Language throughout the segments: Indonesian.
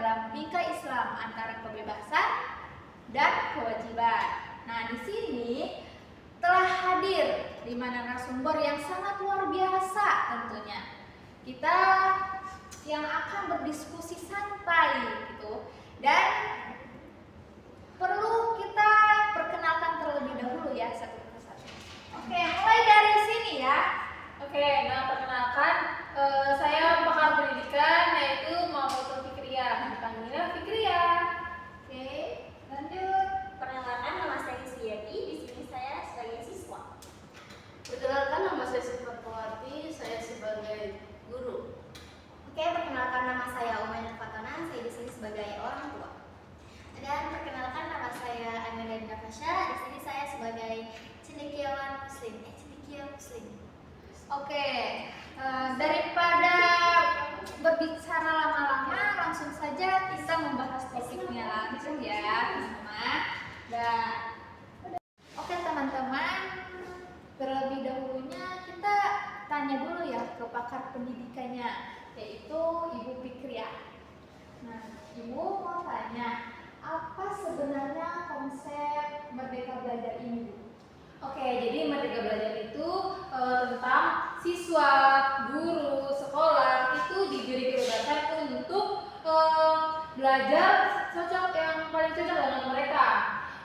dalam bingkai Islam antara kebebasan dan kewajiban. Nah, di sini telah hadir 5 narasumber yang sangat luar biasa tentunya. Kita yang akan berdiskusi santai gitu. Dan perlu kita perkenalkan terlebih dahulu ya satu persatu. Oke, mulai dari sini ya. Oke, nah perkenalkan saya pakar pendidikan yaitu Muhammad Fikriya. Dipanggilnya Fikriya. Oke, lanjut. Perkenalkan, nama saya Suyati. Di sini saya sebagai siswa. Perkenalkan, nama saya Sifatwati, saya sebagai guru. Oke, perkenalkan, nama saya Umayna Fatona. Saya di sini sebagai orang tua. Dan perkenalkan, nama saya Amelia Dinda Fasya. Di sini saya sebagai cendekiawan Muslim. Cendekia Muslim. Oke, daripada berbicara lama-lama, langsung saja kita membahas topiknya langsung ya, teman-teman. Dan oke teman-teman, terlebih dahulunya kita tanya dulu ya ke pakar pendidikannya, yaitu Ibu Fikriya. Nah, Ibu mau tanya, apa sebenarnya konsep Merdeka Belajar ini, Bu? Oke, jadi Merdeka Belajar itu tentang siswa, guru, sekolah itu diberi kebebasan untuk belajar yang paling cocok dengan mereka.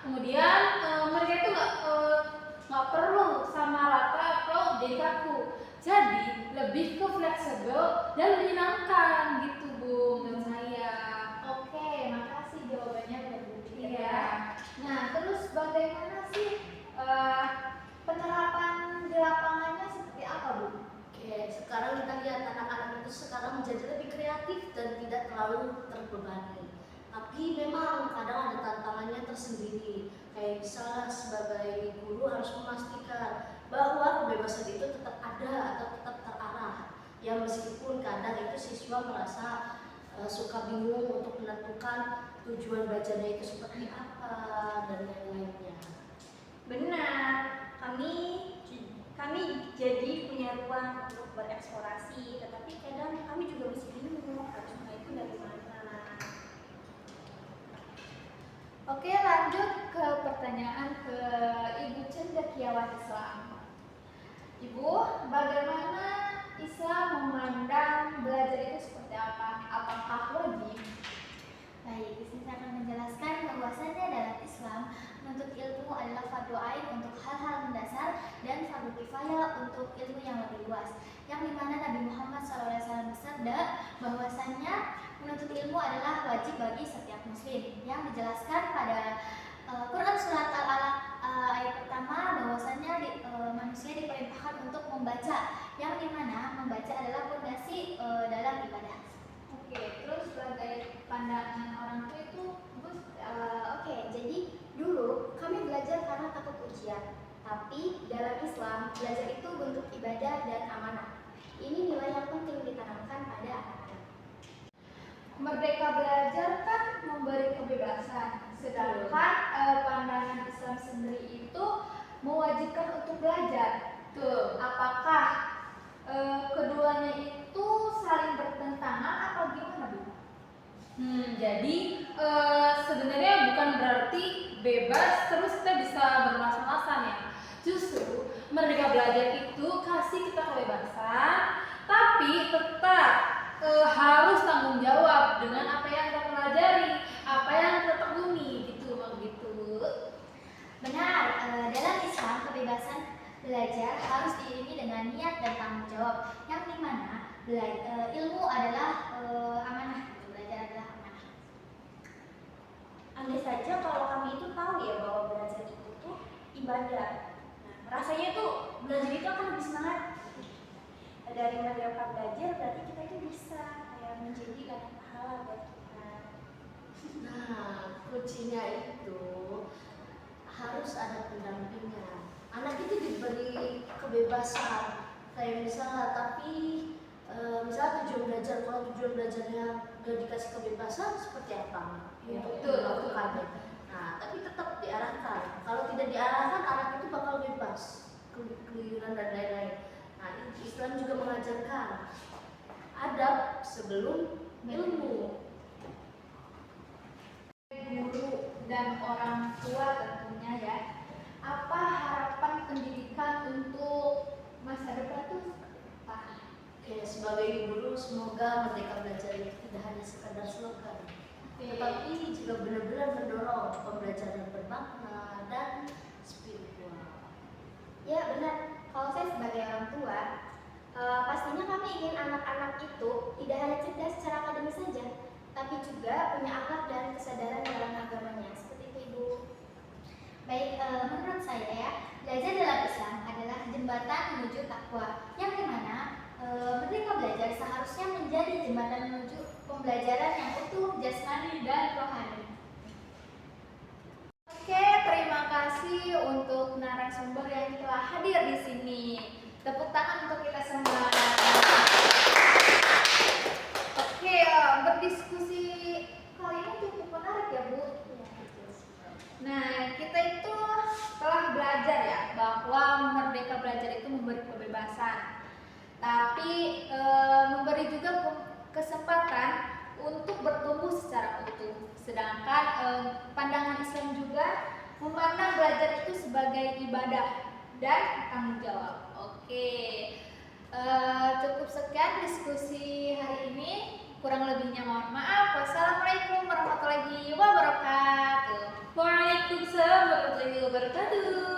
Kemudian mereka itu nggak perlu sama rata atau jadi kaku. Jadi lebih ke fleksibel dan menyenangkan gitu, Bu, menurut saya. Oke, makasih jawabannya Bu Fikriya. Iya. Nah, terus bagaimana sih penerapan di lapangannya seperti apa, Bu? Oke, sekarang kita lihat anak-anak itu sekarang menjadi lebih kreatif dan tidak terlalu terbebani. Tapi memang kadang ada tantangannya tersendiri. Kayak misalnya sebagai guru harus memastikan bahwa kebebasan itu tetap ada atau tetap terarah. Ya meskipun kadang itu siswa merasa suka bingung untuk menentukan tujuan belajarnya itu seperti apa dan lain-lainnya. Benar, kami jadi punya ruang untuk bereksplorasi, tetapi kadang kami juga masih bingung harusnya itu dari mana. Oke, lanjut ke pertanyaan ke Ibu Cendekiawan Islam. Ibu, bagaimana Islam memandang belajar itu seperti apa? Apakah wajib? Baik, di sini saya akan menjelaskan bahwasannya dalam Islam menuntut ilmu adalah fardu ain untuk hal-hal mendasar dan fardu kifayah untuk ilmu yang lebih luas. Yang dimana Nabi Muhammad SAW bersabda bahwasannya menuntut ilmu adalah wajib bagi setiap muslim. Yang dijelaskan pada Quran surat Al-Alaq ayat pertama bahwasannya manusia diperintahkan untuk membaca, yang dimana membaca adalah fondasi dalam ibadah. Oke, terus sebagai pandangan orang tua itu, Bu, Oke, jadi dulu kami belajar karena takut ujian. Tapi dalam Islam, belajar itu bentuk ibadah dan amanah. Ini nilai yang penting ditanamkan pada anak-anak. Merdeka Belajar kan memberi kebebasan, sedangkan pandangan Islam sendiri itu mewajibkan untuk belajar. Tuh. Apakah keduanya itu saling bertentangan atau gimana, Bu? Jadi sebenarnya bukan berarti bebas terus kita bisa bermalas-malasan ya. Justru Merdeka Belajar itu kasih kita kebebasan, tapi tetap harus tanggung jawab dengan apa yang kita pelajari, apa yang kita tekuni gitu, begitu. Benar, dalam Islam kebebasan belajar harus diiringi dengan niat dan tanggung jawab, yang dimana ilmu adalah amanah, belajar adalah amanah. Andai saja kalau kami itu tahu ya bahwa belajar itu tuh ibadah, nah, rasanya tuh belajar itu akan lebih semangat. Dari Merdeka Belajar berarti kita itu bisa kayak menjadi ladang pahala buat kita. Nah, kuncinya itu harus ada pendampingan. Anak itu diberi kebebasan, kayak misalnya, tapi misalnya tujuan belajar, kalau tujuan belajarnya gak dikasih kebebasan seperti apa? Ya, Untuk betul. dilakukannya. Nah, tapi tetap diarahkan. Kalau tidak diarahkan, anak itu bakal bebas, keluyuran dan lain-lain. Nah, Islam juga mengajarkan adab sebelum ilmu. sebagai guru, semoga Merdeka Belajar itu tidak hanya sekadar slogan, tetapi juga benar-benar mendorong pembelajaran bermakna dan spiritual. Ya benar, kalau saya sebagai orang tua, pastinya kami ingin anak-anak itu tidak hanya cerdas secara akademis saja, tapi juga punya akhlak dan kesadaran dalam agamanya. Seperti itu, Ibu. Baik, menurut saya ya, belajar dalam Islam adalah jembatan menuju takwa, yang dimana Merdeka Belajar seharusnya menjadi jembatan menuju pembelajaran yang utuh, jasmani, dan rohani. Oke, terima kasih untuk narasumber yang telah hadir di sini. Tepuk tangan untuk kita semua. Oke, berdiskusi kali ini cukup menarik ya, Bu. Nah, kita itu telah belajar ya bahwa Merdeka Belajar itu memberi kebebasan, tapi memberi juga kesempatan untuk bertumbuh secara utuh. Sedangkan pandangan Islam juga memandang belajar itu sebagai ibadah dan tanggung jawab. Oke, cukup sekian diskusi hari ini. Kurang lebihnya mohon maaf. Wassalamualaikum warahmatullahi wabarakatuh. Waalaikumsalam warahmatullahi wabarakatuh.